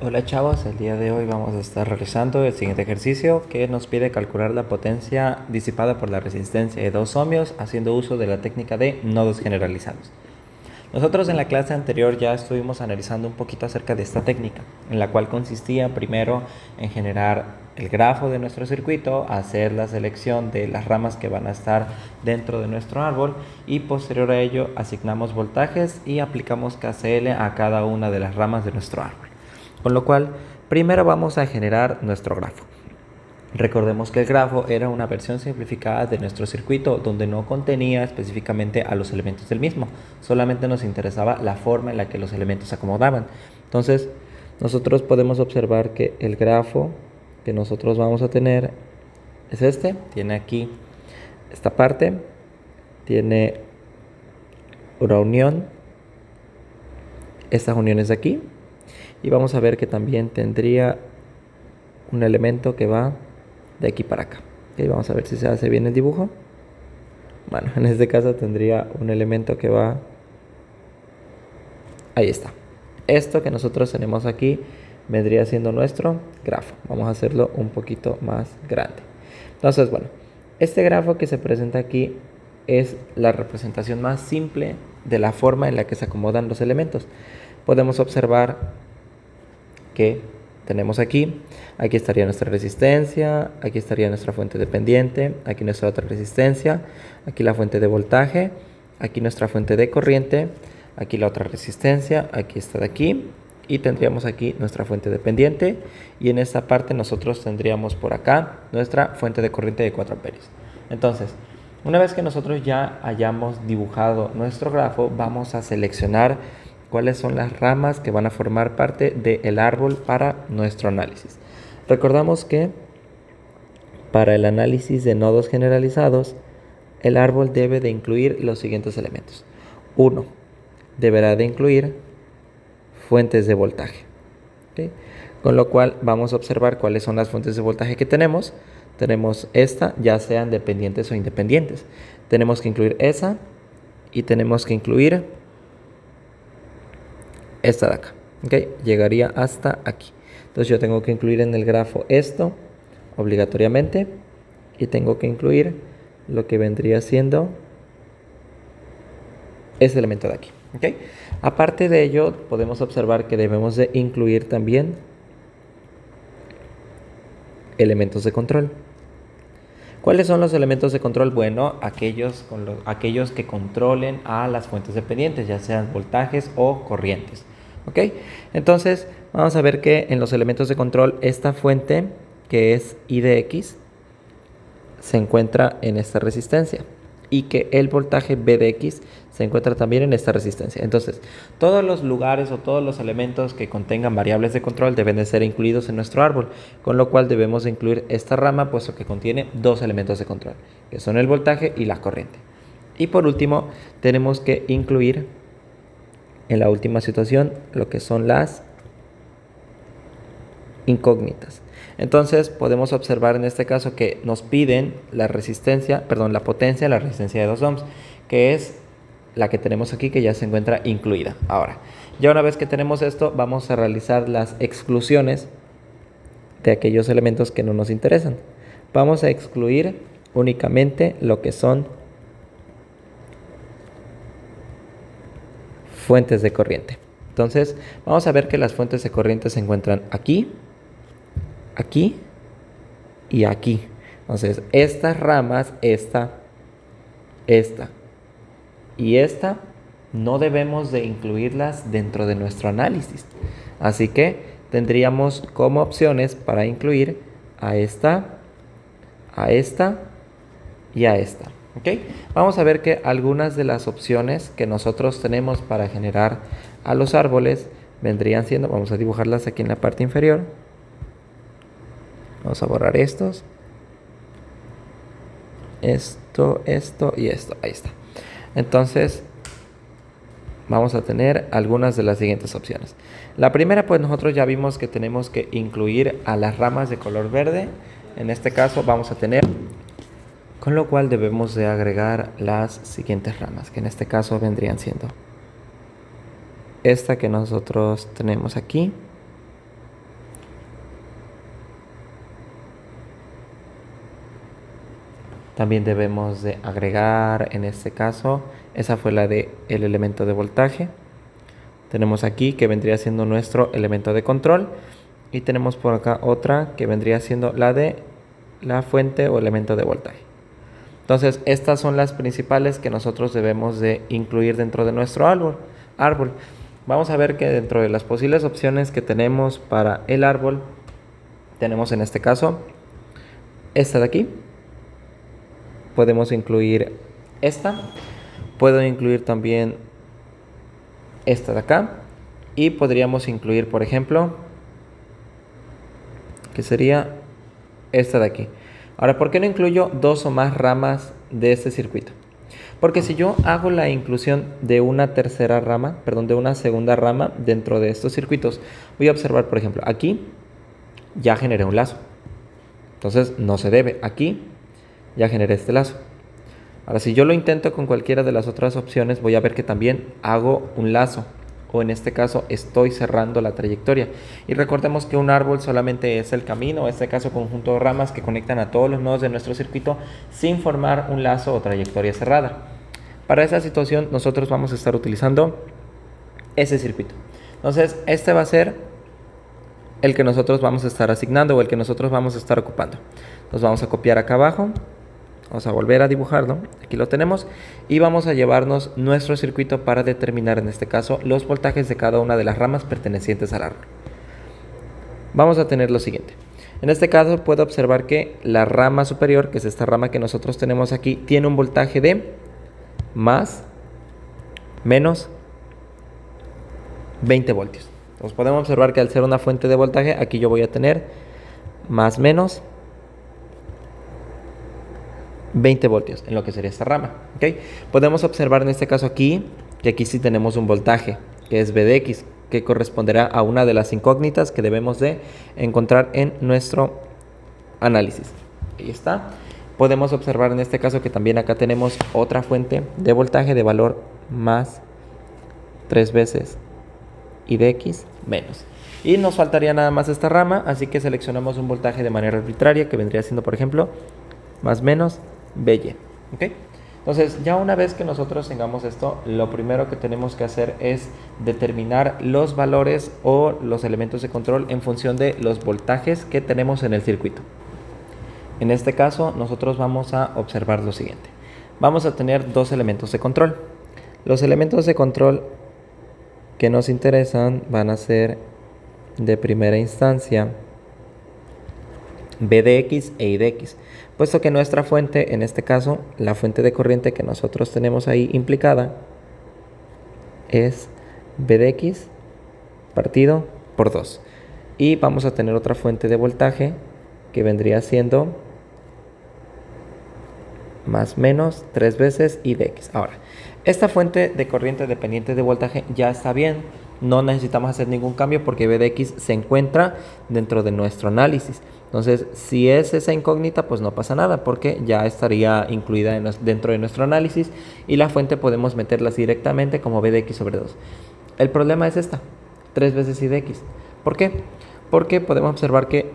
Hola chavos, el día de hoy vamos a estar realizando el siguiente ejercicio que nos pide calcular la potencia disipada por la resistencia de dos ohmios haciendo uso de la técnica de nodos generalizados. Nosotros en la clase anterior ya estuvimos analizando un poquito acerca de esta técnica, en la cual consistía primero en generar el grafo de nuestro circuito, hacer la selección de las ramas que van a estar dentro de nuestro árbol y posterior a ello asignamos voltajes y aplicamos KCL a cada una de las ramas de nuestro árbol. Con lo cual, primero vamos a generar nuestro grafo. Recordemos que el grafo era una versión simplificada de nuestro circuito donde no contenía específicamente a los elementos del mismo, solamente nos interesaba la forma en la que los elementos se acomodaban. Entonces, nosotros podemos observar que el grafo que nosotros vamos a tener es este, tiene aquí esta parte, tiene una unión, estas uniones de aquí, y vamos a ver que también tendría un elemento que va de aquí para acá. Okay, vamos a ver si se hace bien el dibujo. Bueno, en este caso tendría un elemento que va... Ahí está. Esto que nosotros tenemos aquí vendría siendo nuestro grafo. Vamos a hacerlo un poquito más grande. Entonces, bueno, este grafo que se presenta aquí es la representación más simple de la forma en la que se acomodan los elementos. Podemos observar que tenemos aquí estaría nuestra resistencia, aquí estaría nuestra fuente dependiente, aquí nuestra otra resistencia, aquí la fuente de voltaje, aquí nuestra fuente de corriente, aquí la otra resistencia, aquí está de aquí, y tendríamos aquí nuestra fuente dependiente, y en esta parte nosotros tendríamos por acá nuestra fuente de corriente de 4 amperios. Entonces, una vez que nosotros ya hayamos dibujado nuestro grafo, vamos a seleccionar cuáles son las ramas que van a formar parte del árbol para nuestro análisis. Recordamos que para el análisis de nodos generalizados, el árbol debe de incluir los siguientes elementos. 1. Deberá de incluir fuentes de voltaje. ¿Okay? Con lo cual vamos a observar cuáles son las fuentes de voltaje que tenemos. Tenemos esta, ya sean dependientes o independientes. Tenemos que incluir esa y tenemos que incluir esta de acá. ¿Okay? Llegaría hasta aquí. Entonces yo tengo que incluir en el grafo esto obligatoriamente y tengo que incluir lo que vendría siendo ese elemento de aquí. ¿Okay? Aparte de ello, podemos observar que debemos de incluir también elementos de control. ¿Cuáles son los elementos de control? Bueno, aquellos que controlen a las fuentes dependientes, ya sean voltajes o corrientes. ¿Ok? Entonces, vamos a ver que en los elementos de control, esta fuente, que es I de X, se encuentra en esta resistencia. Y que el voltaje V de X se encuentra también en esta resistencia. Entonces, todos los lugares o todos los elementos que contengan variables de control deben de ser incluidos en nuestro árbol, con lo cual debemos de incluir esta rama, puesto que contiene dos elementos de control, que son el voltaje y la corriente. Y por último, tenemos que incluir en la última situación lo que son las incógnitas. Entonces podemos observar en este caso que nos piden la potencia, la resistencia de 2 ohms, que es la que tenemos aquí, que ya se encuentra incluida. Ahora, ya una vez que tenemos esto, vamos a realizar las exclusiones de aquellos elementos que no nos interesan. Vamos a excluir únicamente lo que son fuentes de corriente. Entonces, vamos a ver que las fuentes de corriente se encuentran aquí, aquí y aquí. Entonces, estas ramas, esta y esta, no debemos de incluirlas dentro de nuestro análisis. Así que tendríamos como opciones para incluir a esta y a esta. ¿Okay? Vamos a ver que algunas de las opciones que nosotros tenemos para generar a los árboles vendrían siendo, vamos a dibujarlas aquí en la parte inferior. Vamos a borrar estos. Esto y esto. Ahí está. Entonces, vamos a tener algunas de las siguientes opciones. La primera, pues nosotros ya vimos que tenemos que incluir a las ramas de color verde. En este caso vamos a tener, con lo cual debemos de agregar las siguientes ramas, que en este caso vendrían siendo esta que nosotros tenemos aquí, También debemos de agregar, en este caso, esa fue la de el elemento de voltaje. Tenemos aquí que vendría siendo nuestro elemento de control. Y tenemos por acá otra que vendría siendo la de la fuente o elemento de voltaje. Entonces, estas son las principales que nosotros debemos de incluir dentro de nuestro árbol. Vamos a ver que dentro de las posibles opciones que tenemos para el árbol, tenemos en este caso esta de aquí. Podemos incluir esta. Puedo incluir también esta de acá. Y podríamos incluir, por ejemplo, que sería esta de aquí. Ahora, ¿por qué no incluyo dos o más ramas de este circuito? Porque si yo hago la inclusión de una tercera rama, perdón, de una segunda rama dentro de estos circuitos, voy a observar, por ejemplo, aquí ya generé un lazo. Entonces no se debe. Aquí ya generé este lazo. Ahora, si yo lo intento con cualquiera de las otras opciones, voy a ver que también hago un lazo. O en este caso estoy cerrando la trayectoria. Y recordemos que un árbol solamente es el camino, en este caso conjunto de ramas que conectan a todos los nodos de nuestro circuito sin formar un lazo o trayectoria cerrada. Para esa situación nosotros vamos a estar utilizando ese circuito. Entonces este va a ser el que nosotros vamos a estar asignando o el que nosotros vamos a estar ocupando. Nos vamos a copiar acá abajo. Vamos a volver a dibujarlo, aquí lo tenemos, y vamos a llevarnos nuestro circuito para determinar en este caso los voltajes de cada una de las ramas pertenecientes al árbol. Vamos a tener lo siguiente. En este caso puedo observar que la rama superior, que es esta rama que nosotros tenemos aquí, tiene un voltaje de más, menos 20 voltios. Entonces podemos observar que al ser una fuente de voltaje, aquí yo voy a tener más, menos 20 voltios en lo que sería esta rama. ¿Okay? Podemos observar en este caso aquí que aquí sí tenemos un voltaje que es V de X, que corresponderá a una de las incógnitas que debemos de encontrar en nuestro análisis. Ahí está. Podemos observar en este caso que también acá tenemos otra fuente de voltaje de valor más 3 veces I de X menos. Y nos faltaría nada más esta rama, así que seleccionamos un voltaje de manera arbitraria que vendría siendo, por ejemplo, más menos BY. ¿Okay? Entonces, ya una vez que nosotros tengamos esto, lo primero que tenemos que hacer es determinar los valores o los elementos de control en función de los voltajes que tenemos en el circuito. En este caso, nosotros vamos a observar lo siguiente. Vamos a tener dos elementos de control. Los elementos de control que nos interesan van a ser de primera instancia V de X e I de X, puesto que nuestra fuente, en este caso, la fuente de corriente que nosotros tenemos ahí implicada es V de X partido por 2. Y vamos a tener otra fuente de voltaje que vendría siendo más menos 3 veces I de X. Ahora, esta fuente de corriente dependiente de voltaje ya está bien. No necesitamos hacer ningún cambio porque V de X se encuentra dentro de nuestro análisis. Entonces, si es esa incógnita, pues no pasa nada porque ya estaría incluida dentro de nuestro análisis y la fuente podemos meterlas directamente como V de X sobre 2. El problema es esta, 3 veces I de X. ¿Por qué? Porque podemos observar que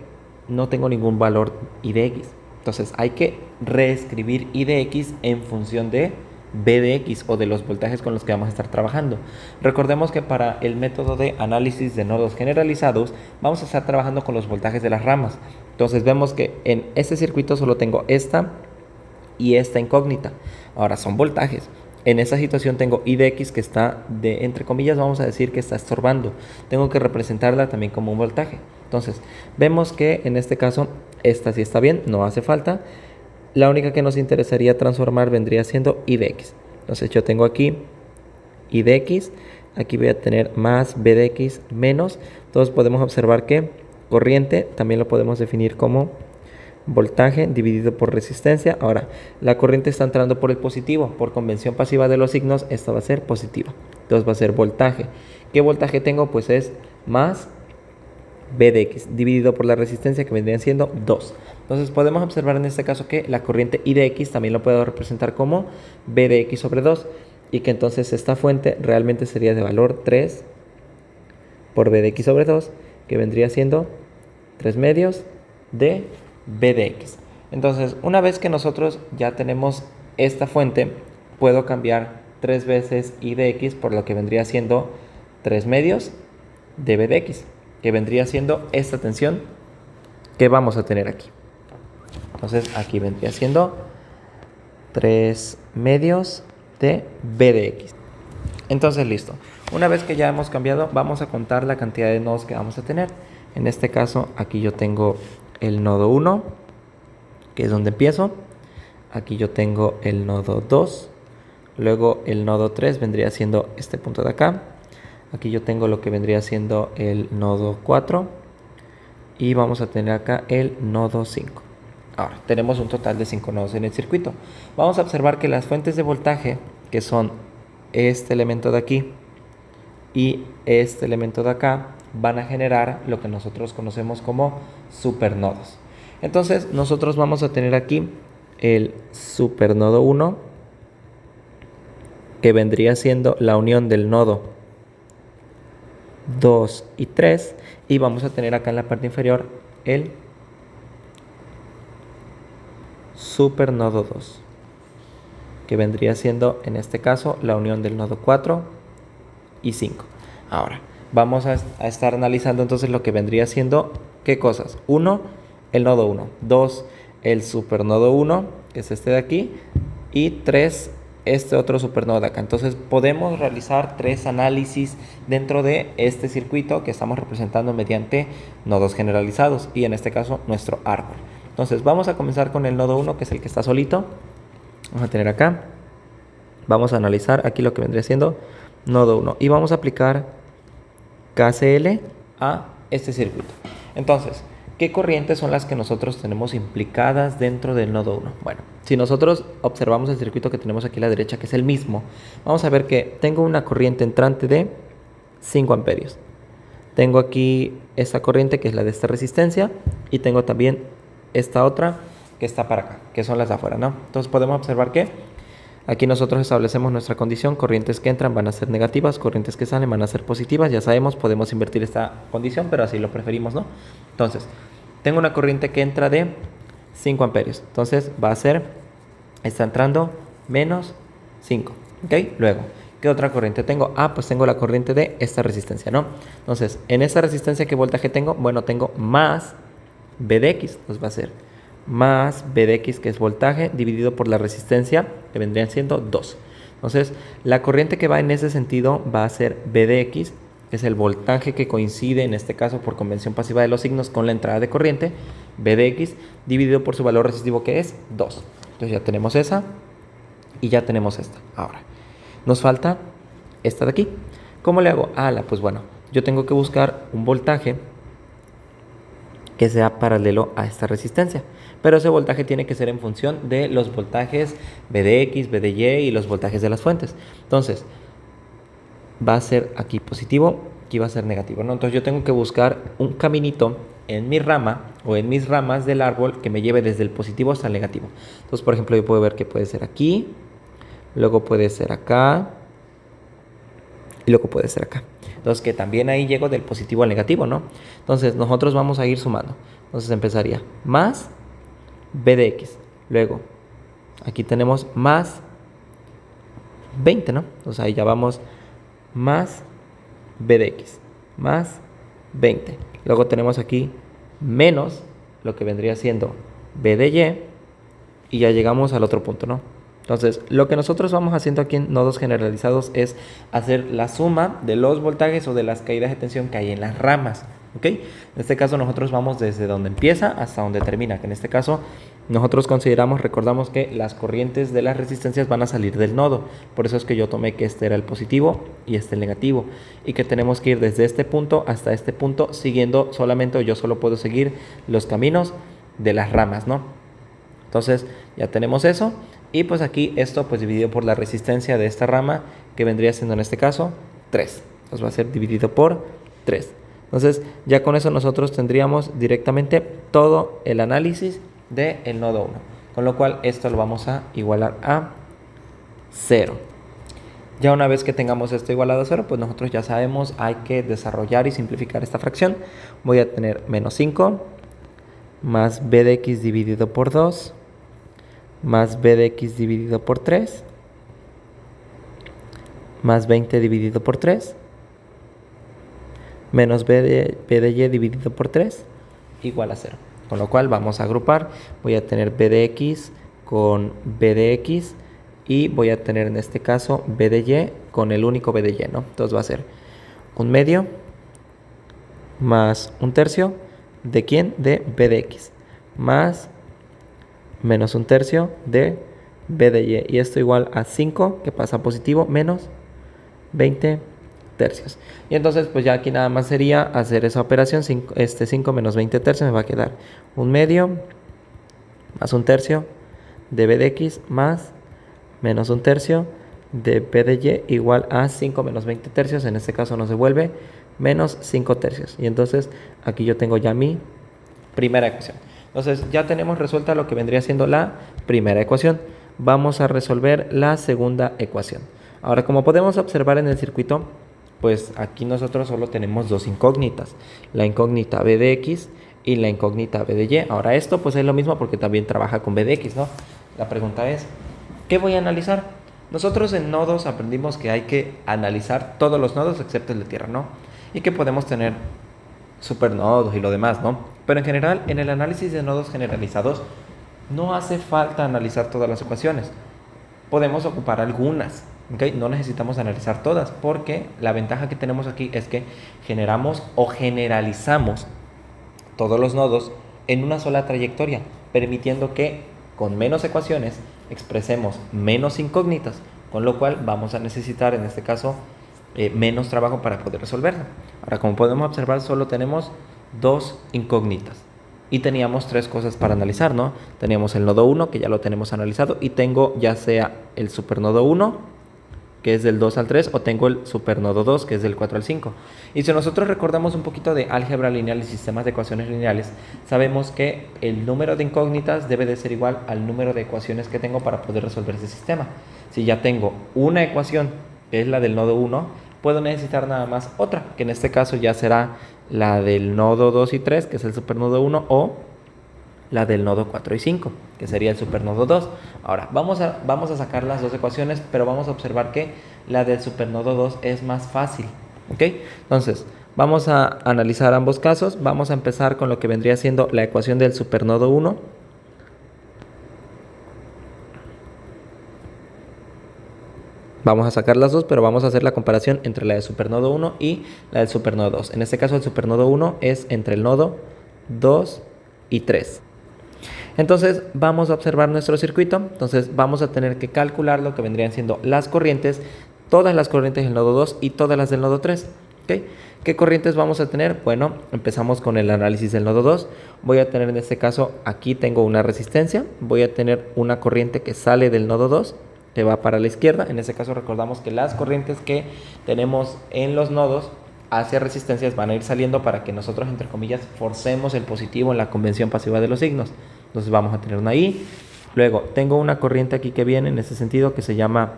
no tengo ningún valor I de X. Entonces, hay que reescribir I de X en función de V de X o de los voltajes con los que vamos a estar trabajando. Recordemos que para el método de análisis de nodos generalizados vamos a estar trabajando con los voltajes de las ramas. Entonces vemos que en este circuito solo tengo esta y esta incógnita. Ahora son voltajes. En esta situación tengo I de X que está entre comillas, vamos a decir que está estorbando. Tengo que representarla también como un voltaje. Entonces vemos que en este caso esta sí está bien, no hace falta. La única que nos interesaría transformar vendría siendo I de X. Entonces yo tengo aquí I de X, aquí voy a tener más V de X menos. Entonces podemos observar que corriente también lo podemos definir como voltaje dividido por resistencia. Ahora, la corriente está entrando por el positivo. Por convención pasiva de los signos, esta va a ser positiva. Entonces va a ser voltaje. ¿Qué voltaje tengo? Pues es más V de X dividido por la resistencia que vendrían siendo 2. Entonces podemos observar en este caso que la corriente I de X también lo puedo representar como V de X sobre 2 y que entonces esta fuente realmente sería de valor 3 por V de X sobre 2 que vendría siendo 3 medios de V de X. Entonces, una vez que nosotros ya tenemos esta fuente, puedo cambiar 3 veces I de X por lo que vendría siendo 3 medios de B de X, que vendría siendo esta tensión que vamos a tener aquí. Entonces, aquí vendría siendo 3 medios de B de X. Entonces, listo. Una vez que ya hemos cambiado, vamos a contar la cantidad de nodos que vamos a tener. En este caso, aquí yo tengo el nodo 1, que es donde empiezo. Aquí yo tengo el nodo 2. Luego el nodo 3 vendría siendo este punto de acá. Aquí yo tengo lo que vendría siendo el nodo 4. Y vamos a tener acá el nodo 5. Ahora, tenemos un total de 5 nodos en el circuito. Vamos a observar que las fuentes de voltaje, que son este elemento de aquí y este elemento de acá, van a generar lo que nosotros conocemos como supernodos. Entonces, nosotros vamos a tener aquí el supernodo 1, que vendría siendo la unión del nodo 2 y 3, y vamos a tener acá en la parte inferior el supernodo 2, que vendría siendo en este caso la unión del nodo 4 y 5. Ahora, vamos a estar analizando entonces lo que vendría siendo, ¿qué cosas? 1, el nodo 1, 2, el supernodo 1, que es este de aquí, y 3, este otro supernodo de acá. Entonces podemos realizar 3 análisis dentro de este circuito que estamos representando mediante nodos generalizados, y en este caso nuestro árbol. Entonces vamos a comenzar con el nodo 1, que es el que está solito. Vamos a tener acá, vamos a analizar aquí lo que vendría siendo nodo 1 y vamos a aplicar KCL a este circuito. Entonces, ¿qué corrientes son las que nosotros tenemos implicadas dentro del nodo 1? Bueno, si nosotros observamos el circuito que tenemos aquí a la derecha, que es el mismo, vamos a ver que tengo una corriente entrante de 5 amperios. Tengo aquí esta corriente que es la de esta resistencia y tengo también esta otra que está para acá, que son las de afuera, ¿no? Entonces podemos observar que aquí nosotros establecemos nuestra condición: corrientes que entran van a ser negativas, corrientes que salen van a ser positivas. Ya sabemos, podemos invertir esta condición, pero así lo preferimos, ¿no? Entonces, tengo una corriente que entra de 5 amperios. Entonces va a ser, está entrando menos 5, ¿ok? Luego, ¿qué otra corriente tengo? Ah, pues tengo la corriente de esta resistencia, ¿no? Entonces, en esta resistencia, ¿qué voltaje tengo? Bueno, tengo más B de X, pues va a ser más B de X, que es voltaje, dividido por la resistencia, que vendrían siendo 2. Entonces, la corriente que va en ese sentido va a ser B de X, que es el voltaje que coincide, en este caso por convención pasiva de los signos, con la entrada de corriente, B de X, dividido por su valor resistivo, que es 2. Entonces ya tenemos esa y ya tenemos esta. Ahora, nos falta esta de aquí. ¿Cómo le hago? Pues bueno, yo tengo que buscar un voltaje que sea paralelo a esta resistencia, pero ese voltaje tiene que ser en función de los voltajes B de X, B de Y y los voltajes de las fuentes. Entonces va a ser aquí positivo, aquí va a ser negativo, ¿no? Entonces yo tengo que buscar un caminito en mi rama o en mis ramas del árbol que me lleve desde el positivo hasta el negativo. Entonces, por ejemplo, yo puedo ver que puede ser aquí, luego puede ser acá y luego puede ser acá. Entonces, que también ahí llego del positivo al negativo, ¿no? Entonces, nosotros vamos a ir sumando. Entonces, empezaría más B de X. Luego, aquí tenemos más 20, ¿no? Entonces, ahí ya vamos más B de X, más 20. Luego tenemos aquí menos lo que vendría siendo B de Y, y ya llegamos al otro punto, ¿no? Entonces, lo que nosotros vamos haciendo aquí en nodos generalizados es hacer la suma de los voltajes o de las caídas de tensión que hay en las ramas, ¿ok? En este caso nosotros vamos desde donde empieza hasta donde termina, que en este caso nosotros recordamos que las corrientes de las resistencias van a salir del nodo. Por eso es que yo tomé que este era el positivo y este el negativo, y que tenemos que ir desde este punto hasta este punto siguiendo solamente, o yo solo puedo seguir los caminos de las ramas, ¿no? Entonces ya tenemos eso. Y pues aquí esto pues dividido por la resistencia de esta rama, que vendría siendo en este caso 3. Entonces va a ser dividido por 3. Entonces ya con eso nosotros tendríamos directamente todo el análisis del nodo 1. Con lo cual esto lo vamos a igualar a 0. Ya una vez que tengamos esto igualado a 0, pues nosotros ya sabemos, hay que desarrollar y simplificar esta fracción. Voy a tener menos 5 más b de x dividido por 2 más b de x dividido por 3 más 20 dividido por 3 menos b de y dividido por 3 igual a 0. Con lo cual vamos a agrupar, voy a tener b de x con b de x y voy a tener en este caso b de y con el único b de y, ¿no? Entonces va a ser 1/2 más 1/3 de ¿quién? De b de x más menos 1/3 de b de y. Y esto igual a 5, que pasa a positivo, menos 20 tercios. Y entonces pues ya aquí nada más sería hacer esa operación. 5 menos 20 tercios me va a quedar 1/2 más 1/3 de b de x más menos 1/3 de b de y igual a 5 menos 20 tercios. En este caso nos devuelve menos 5 tercios. Y entonces aquí yo tengo ya mi primera ecuación. Entonces ya tenemos resuelta lo que vendría siendo la primera ecuación. Vamos a resolver la segunda ecuación. Ahora, como podemos observar en el circuito, pues aquí nosotros solo tenemos dos incógnitas. La incógnita b de x y la incógnita b de y. Ahora esto pues es lo mismo porque también trabaja con b de x, ¿no? La pregunta es, ¿qué voy a analizar? Nosotros en nodos aprendimos que hay que analizar todos los nodos excepto el de tierra, ¿no? Y que podemos tener supernodos y lo demás, ¿no? Pero en general, en el análisis de nodos generalizados, no hace falta analizar todas las ecuaciones. Podemos ocupar algunas, ¿ok? No necesitamos analizar todas, porque la ventaja que tenemos aquí es que generamos o generalizamos todos los nodos en una sola trayectoria, permitiendo que con menos ecuaciones expresemos menos incógnitas, con lo cual vamos a necesitar en este caso menos trabajo para poder resolverlo. Ahora, como podemos observar, solo tenemos dos incógnitas y teníamos tres cosas para analizar, ¿no? Teníamos el nodo 1, que ya lo tenemos analizado, y tengo ya sea el supernodo 1, que es del 2 al 3, o tengo el supernodo 2, que es del 4 al 5. Y si nosotros recordamos un poquito de álgebra lineal y sistemas de ecuaciones lineales, sabemos que el número de incógnitas debe de ser igual al número de ecuaciones que tengo para poder resolver ese sistema. Si ya tengo una ecuación, que es la del nodo 1, puedo necesitar nada más otra, que en este caso ya será la del nodo 2 y 3, que es el supernodo 1, o la del nodo 4 y 5, que sería el supernodo 2. Ahora, vamos a sacar las dos ecuaciones, pero vamos a observar que la del supernodo 2 es más fácil, ¿ok? Entonces, vamos a analizar ambos casos. Vamos a empezar con lo que vendría siendo la ecuación del supernodo 1. Vamos a sacar las dos, pero vamos a hacer la comparación entre la del supernodo 1 y la del supernodo 2. En este caso, el supernodo 1 es entre el nodo 2 y 3. Entonces, vamos a observar nuestro circuito. Entonces, vamos a tener que calcular lo que vendrían siendo las corrientes, todas las corrientes del nodo 2 y todas las del nodo 3. ¿Okay? ¿Qué corrientes vamos a tener? Bueno, empezamos con el análisis del nodo 2. Voy a tener en este caso, aquí tengo una resistencia. Voy a tener una corriente que sale del nodo 2, que va para la izquierda. En este caso recordamos que las corrientes que tenemos en los nodos hacia resistencias van a ir saliendo para que nosotros, entre comillas, forcemos el positivo en la convención pasiva de los signos. Entonces vamos a tener una I. Luego tengo una corriente aquí que viene en ese sentido que se llama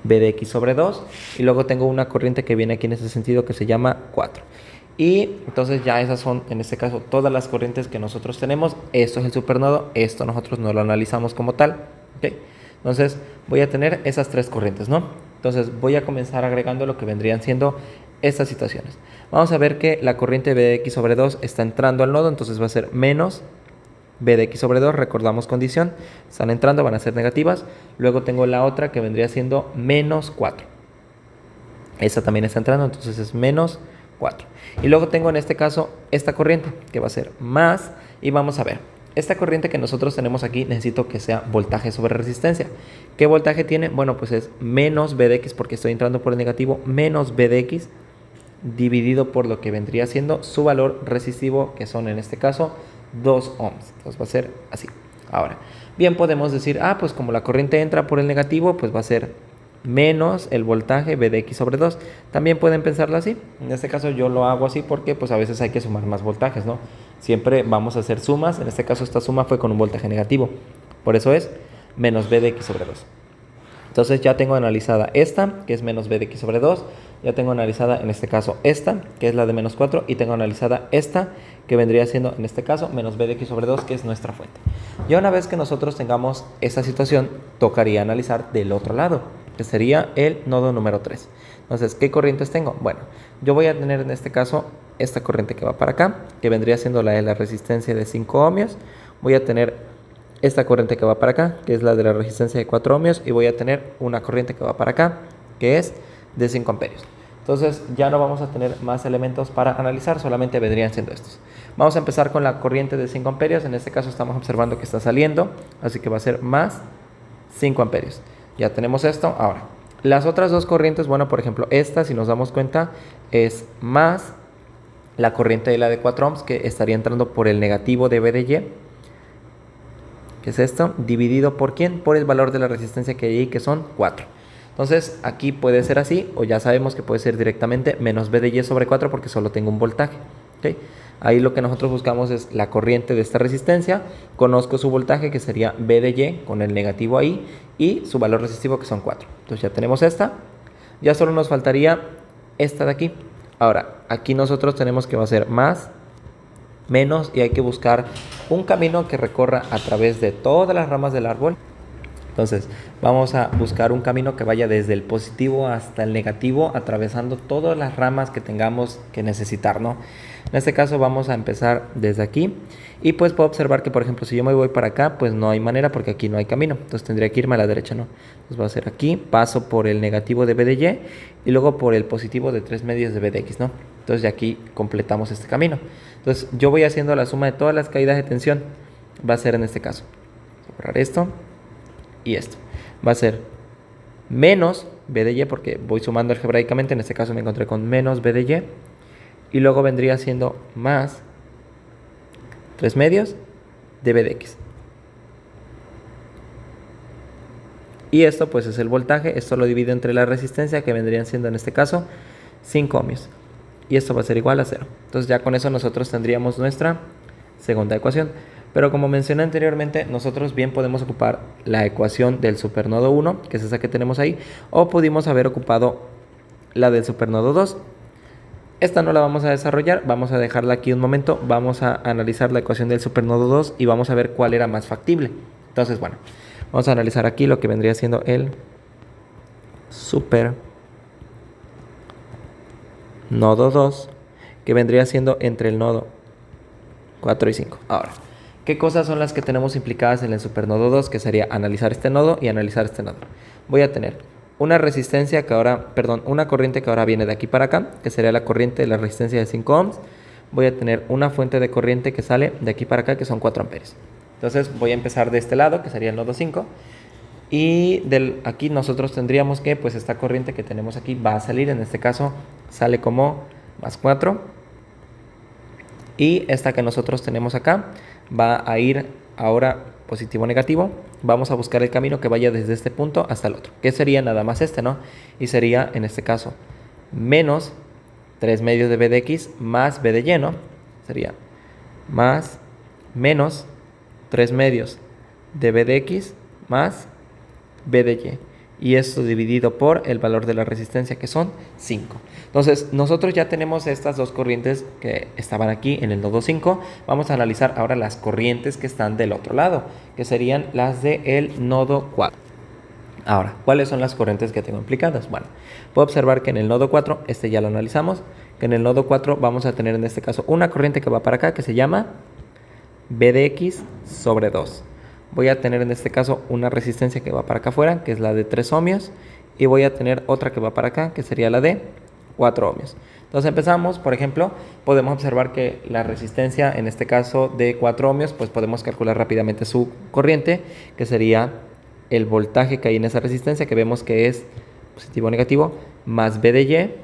B de x sobre 2. Y luego tengo una corriente que viene aquí en ese sentido que se llama 4. Y entonces ya esas son, en este caso, todas las corrientes que nosotros tenemos. Esto es el supernodo. Esto nosotros no lo analizamos como tal. ¿Okay? Entonces voy a tener esas tres corrientes, ¿no? Entonces voy a comenzar agregando lo que vendrían siendo estas situaciones. Vamos a ver que la corriente B de x sobre 2 está entrando al nodo, entonces va a ser menos B de x sobre 2, recordamos condición, están entrando, van a ser negativas. Luego tengo la otra que vendría siendo menos 4. Esa también está entrando, entonces es menos 4. Y luego tengo en este caso esta corriente que va a ser más, y vamos a ver. Esta corriente que nosotros tenemos aquí necesito que sea voltaje sobre resistencia. ¿Qué voltaje tiene? Bueno, pues es menos B de x porque estoy entrando por el negativo, menos B de x dividido por lo que vendría siendo su valor resistivo, que son en este caso 2 ohms. Entonces va a ser así. Ahora, bien podemos decir, pues como la corriente entra por el negativo, pues va a ser menos el voltaje B de x sobre 2. También pueden pensarlo así. En este caso yo lo hago así porque pues a veces hay que sumar más voltajes, ¿no? Siempre vamos a hacer sumas. En este caso esta suma fue con un voltaje negativo. Por eso es menos B de x sobre 2. Entonces ya tengo analizada esta, que es menos B de x sobre 2. ya tengo analizada en este caso esta, que es la de menos 4, y tengo analizada esta, que vendría siendo en este caso menos b de x sobre 2, que es nuestra fuente. Ya una vez que nosotros tengamos esta situación, tocaría analizar del otro lado, que sería el nodo número 3. Entonces, ¿qué corrientes tengo? Bueno, yo voy a tener en este caso esta corriente que va para acá, que vendría siendo la de la resistencia de 5 ohmios. Voy a tener esta corriente que va para acá, que es la de la resistencia de 4 ohmios, y voy a tener una corriente que va para acá, que es de 5 amperios. Entonces ya no vamos a tener más elementos para analizar, solamente vendrían siendo estos. Vamos a empezar con la corriente de 5 amperios, en este caso estamos observando que está saliendo, así que va a ser más 5 amperios. Ya tenemos esto. Ahora, las otras dos corrientes, bueno, por ejemplo, esta, si nos damos cuenta, es más la corriente de la de 4 ohms, que estaría entrando por el negativo de B de Y, que es esto, dividido por ¿quién? Por el valor de la resistencia que hay ahí, que son 4. Entonces, aquí puede ser así, o ya sabemos que puede ser directamente menos B de Y sobre 4, porque solo tengo un voltaje. ¿Okay? Ahí lo que nosotros buscamos es la corriente de esta resistencia, conozco su voltaje, que sería B de Y, con el negativo ahí, y su valor resistivo, que son 4. Entonces ya tenemos esta, ya solo nos faltaría esta de aquí. Ahora, aquí nosotros tenemos que va a ser más, menos, y hay que buscar un camino que recorra a través de todas las ramas del árbol. Entonces, vamos a buscar un camino que vaya desde el positivo hasta el negativo, atravesando todas las ramas que tengamos que necesitar, ¿no? En este caso vamos a empezar desde aquí, y pues puedo observar que, por ejemplo, si yo me voy para acá, pues no hay manera, porque aquí no hay camino. Entonces tendría que irme a la derecha, ¿no? Entonces voy a hacer aquí, paso por el negativo de B de Y, y luego por el positivo de 3 medios de B de X, ¿no? Entonces de aquí completamos este camino. Entonces yo voy haciendo la suma de todas las caídas de tensión. Va a ser en este caso, voy a borrar esto y esto. Va a ser menos B de Y, porque voy sumando algebraicamente. En este caso me encontré con menos B de Y, y luego vendría siendo más 3 medios de B de X. Y esto pues es el voltaje. Esto lo divido entre la resistencia, que vendrían siendo en este caso 5 ohmios, y esto va a ser igual a 0. Entonces ya con eso nosotros tendríamos nuestra segunda ecuación. Pero como mencioné anteriormente, nosotros bien podemos ocupar la ecuación del supernodo 1, que es esa que tenemos ahí, o pudimos haber ocupado la del supernodo 2. Esta no la vamos a desarrollar, vamos a dejarla aquí un momento, vamos a analizar la ecuación del supernodo 2 y vamos a ver cuál era más factible. Entonces, bueno, vamos a analizar aquí lo que vendría siendo el supernodo 2, que vendría siendo entre el nodo 4 y 5. Ahora, ¿qué cosas son las que tenemos implicadas en el supernodo 2? Que sería analizar este nodo y analizar este nodo. Voy a tener una resistencia que ahora, una corriente que ahora viene de aquí para acá, que sería la corriente de la resistencia de 5 ohms. Voy a tener una fuente de corriente que sale de aquí para acá, que son 4 amperios. Entonces voy a empezar de este lado, que sería el nodo 5. Y aquí nosotros tendríamos que, pues esta corriente que tenemos aquí va a salir, en este caso sale como más 4. Y esta que nosotros tenemos acá va a ir ahora positivo o negativo. Vamos a buscar el camino que vaya desde este punto hasta el otro, que sería nada más este, ¿no? Y sería en este caso menos 3 medios de B de X más B de Y, ¿no? Sería más menos 3 medios de B de X más B de Y. Y esto dividido por el valor de la resistencia, que son 5. Entonces nosotros ya tenemos estas dos corrientes que estaban aquí en el nodo 5. Vamos a analizar ahora las corrientes que están del otro lado, que serían las del nodo 4. Ahora, ¿cuáles son las corrientes que tengo implicadas? Bueno, puedo observar que en el nodo 4, este ya lo analizamos, que en el nodo 4 vamos a tener en este caso una corriente que va para acá, que se llama B de X sobre 2. Voy a tener en este caso una resistencia que va para acá afuera, que es la de 3 ohmios, y voy a tener otra que va para acá, que sería la de 4 ohmios. Entonces empezamos, por ejemplo, podemos observar que la resistencia, en este caso de 4 ohmios, pues podemos calcular rápidamente su corriente, que sería el voltaje que hay en esa resistencia, que vemos que es positivo o negativo, más B de Y,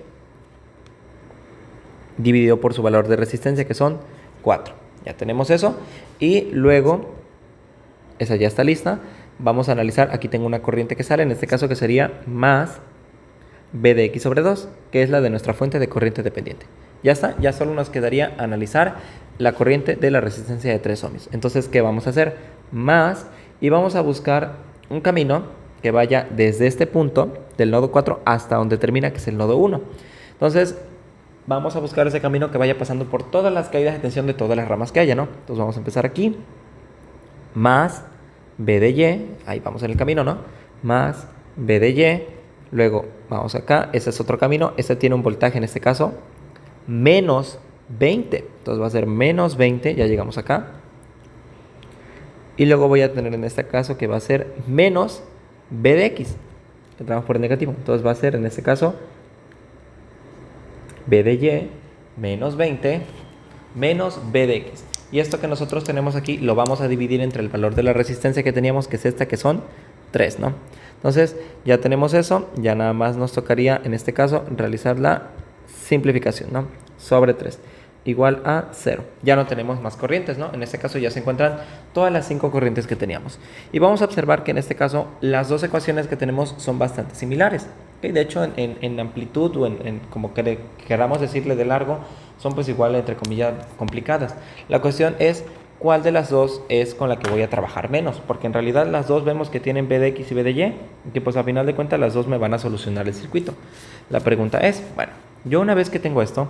dividido por su valor de resistencia, que son 4. Ya tenemos eso, y luego esa ya está lista. Vamos a analizar, aquí tengo una corriente que sale, en este caso que sería más B de X sobre 2, que es la de nuestra fuente de corriente dependiente. Ya está, ya solo nos quedaría analizar la corriente de la resistencia de 3 ohmios. Entonces, ¿qué vamos a hacer? Más, y vamos a buscar un camino que vaya desde este punto del nodo 4 hasta donde termina, que es el nodo 1. Entonces, vamos a buscar ese camino que vaya pasando por todas las caídas de tensión de todas las ramas que haya, ¿no? Entonces vamos a empezar aquí, más B de Y, ahí vamos en el camino, ¿no? Más B de Y, luego vamos acá, ese es otro camino, este tiene un voltaje en este caso, menos 20, entonces va a ser menos 20, ya llegamos acá, y luego voy a tener en este caso que va a ser menos B de X, entramos por el negativo, entonces va a ser en este caso B de Y menos 20 menos B de X. Y esto que nosotros tenemos aquí lo vamos a dividir entre el valor de la resistencia que teníamos, que es esta, que son 3, ¿no? Entonces ya tenemos eso, ya nada más nos tocaría en este caso realizar la simplificación, ¿no? Sobre 3 igual a 0. Ya no tenemos más corrientes, ¿no? En este caso ya se encuentran todas las 5 corrientes que teníamos. Y vamos a observar que en este caso las dos ecuaciones que tenemos son bastante similares. ¿Okay? De hecho, en amplitud o en como queramos decirle de largo, son pues igual, entre comillas, complicadas. La cuestión es cuál de las dos es con la que voy a trabajar menos, porque en realidad las dos vemos que tienen B de X y B de Y, que pues a final de cuentas las dos me van a solucionar el circuito. La pregunta es, bueno, yo una vez que tengo esto,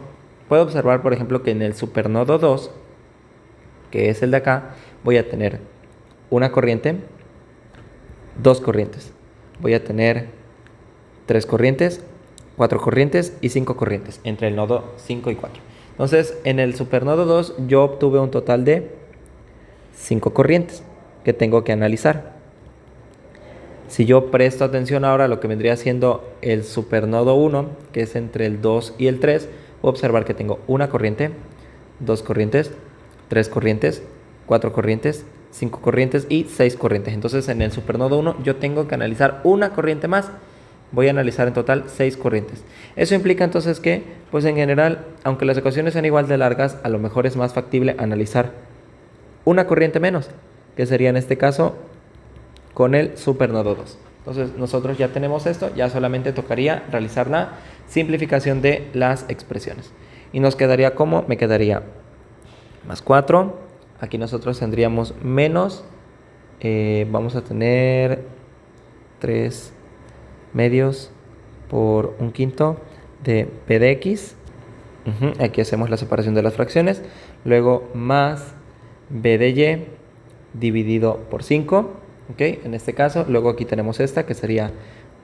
puedo observar, por ejemplo, que en el supernodo 2, que es el de acá, voy a tener una corriente, dos corrientes. Voy a tener 3 corrientes, 4 corrientes y 5 corrientes entre el nodo 5 y 4. Entonces, en el supernodo 2 yo obtuve un total de 5 corrientes que tengo que analizar. Si yo presto atención ahora a lo que vendría siendo el supernodo 1, que es entre el 2 y el 3, voy a observar que tengo una corriente, 2 corrientes, 3 corrientes, 4 corrientes, 5 corrientes y 6 corrientes. Entonces en el supernodo 1 yo tengo que analizar una corriente más. Voy a analizar en total 6 corrientes. Eso implica entonces que, pues en general, aunque las ecuaciones sean igual de largas, a lo mejor es más factible analizar una corriente menos, que sería en este caso con el supernodo 2. Entonces nosotros ya tenemos esto, ya solamente tocaría realizar la simplificación de las expresiones. Y nos quedaría como, me quedaría más 4, aquí nosotros tendríamos menos, vamos a tener 3 medios por un quinto de P de X, aquí hacemos la separación de las fracciones, luego más B de Y dividido por 5, ¿okay? En este caso, luego aquí tenemos esta que sería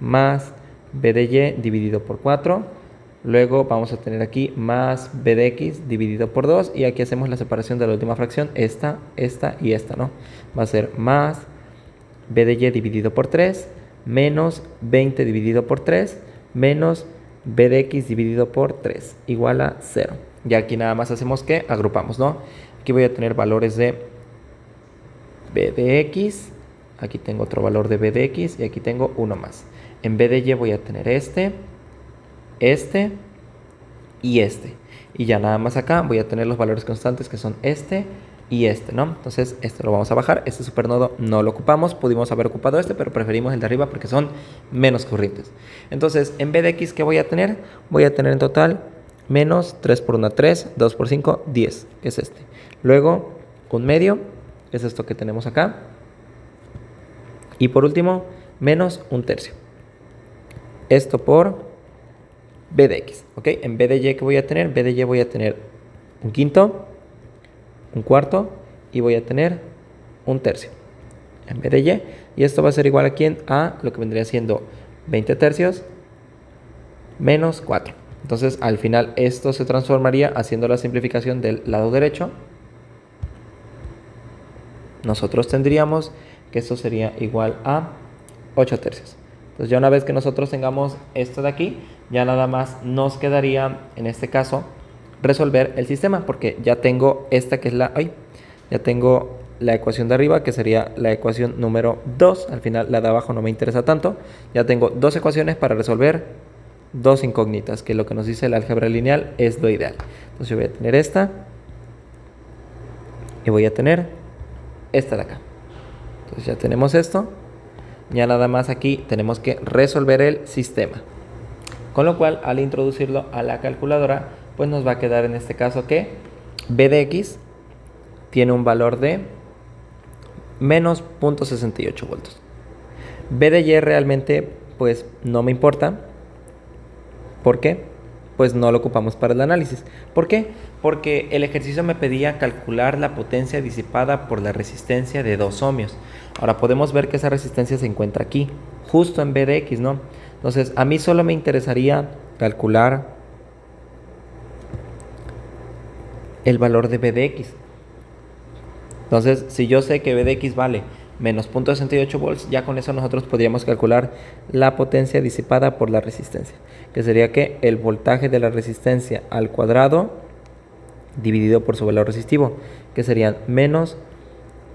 más B de Y dividido por 4, luego vamos a tener aquí más B de X dividido por 2 y aquí hacemos la separación de la última fracción, esta y esta, ¿no? Va a ser más B de Y dividido por 3 menos 20 dividido por 3 menos B de X dividido por 3 igual a 0. Y aquí nada más hacemos que agrupamos, ¿no? Aquí voy a tener valores de B de X, aquí tengo otro valor de B de X y aquí tengo uno más. En B de Y voy a tener este y este. Y ya nada más acá voy a tener los valores constantes que son este y este, ¿no? Entonces este lo vamos a bajar, este supernodo no lo ocupamos, pudimos haber ocupado este, pero preferimos el de arriba porque son menos corrientes. Entonces en B de X, ¿qué voy a tener? Voy a tener en total menos 3 por 1, 3, 2 por 5, 10, que es este. Luego un medio, que es esto que tenemos acá. Y por último, menos un tercio. Esto por B de X, ¿ok? En B de Y, ¿qué voy a tener? B de Y voy a tener un quinto, un cuarto y voy a tener un tercio en B de Y. Y esto va a ser igual aquí a lo que vendría siendo 20 tercios menos 4. Entonces, al final, esto se transformaría haciendo la simplificación del lado derecho. Nosotros tendríamos que esto sería igual a 8 tercios. Entonces ya una vez que nosotros tengamos esto de aquí, ya nada más nos quedaría, en este caso, resolver el sistema, porque ya tengo esta que es ya tengo la ecuación de arriba, que sería la ecuación número 2. Al final la de abajo no me interesa tanto. Ya tengo dos ecuaciones para resolver dos incógnitas, que lo que nos dice el álgebra lineal es lo ideal. Entonces yo voy a tener esta y voy a tener esta de acá. Entonces ya tenemos esto. Ya nada más aquí tenemos que resolver el sistema. Con lo cual, al introducirlo a la calculadora, pues nos va a quedar en este caso que B de X tiene un valor de menos 0.68 voltios. B de Y realmente pues no me importa. ¿Por qué? Pues no lo ocupamos para el análisis. ¿Por qué? Porque el ejercicio me pedía calcular la potencia disipada por la resistencia de 2 ohmios. Ahora podemos ver que esa resistencia se encuentra aquí, justo en B de X, ¿no? Entonces a mí solo me interesaría calcular el valor de B de X. Entonces si yo sé que B de X vale menos 0.68 volts, ya con eso nosotros podríamos calcular la potencia disipada por la resistencia, que sería que el voltaje de la resistencia al cuadrado dividido por su valor resistivo, que serían menos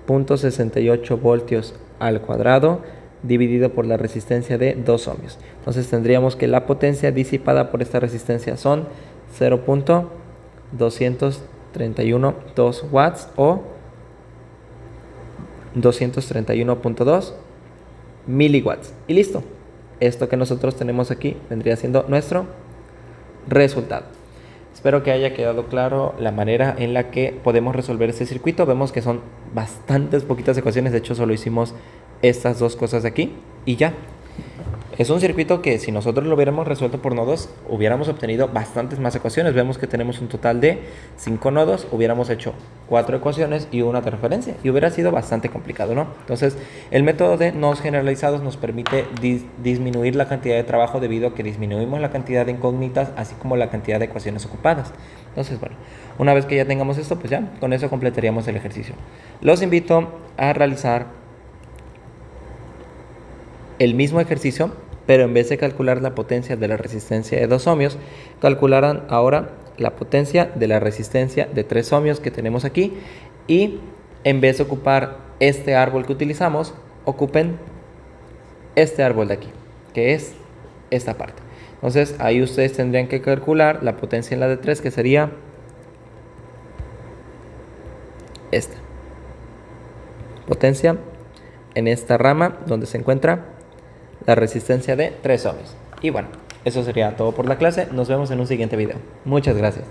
0.68 voltios al cuadrado dividido por la resistencia de 2 ohmios. Entonces tendríamos que la potencia disipada por esta resistencia son 0.231.2 watts o 231.2 miliwatts. Y listo. Esto que nosotros tenemos aquí vendría siendo nuestro resultado. Espero que haya quedado claro la manera en la que podemos resolver este circuito. Vemos que son bastantes poquitas ecuaciones. De hecho, solo hicimos estas dos cosas de aquí y ya. Es un circuito que si nosotros lo hubiéramos resuelto por nodos, hubiéramos obtenido bastantes más ecuaciones. Vemos que tenemos un total de 5 nodos, hubiéramos hecho 4 ecuaciones y una transferencia. Y hubiera sido bastante complicado, ¿no? Entonces, el método de nodos generalizados nos permite disminuir la cantidad de trabajo debido a que disminuimos la cantidad de incógnitas, así como la cantidad de ecuaciones ocupadas. Entonces, bueno, una vez que ya tengamos esto, pues ya, con eso completaríamos el ejercicio. Los invito a realizar el mismo ejercicio, pero en vez de calcular la potencia de la resistencia de 2 ohmios, calcularán ahora la potencia de la resistencia de 3 ohmios que tenemos aquí y en vez de ocupar este árbol que utilizamos, ocupen este árbol de aquí, que es esta parte. Entonces ahí ustedes tendrían que calcular la potencia en la de 3, que sería esta. Potencia en esta rama donde se encuentra la resistencia de 3 ohmios. Y bueno, eso sería todo por la clase. Nos vemos en un siguiente video. Muchas gracias.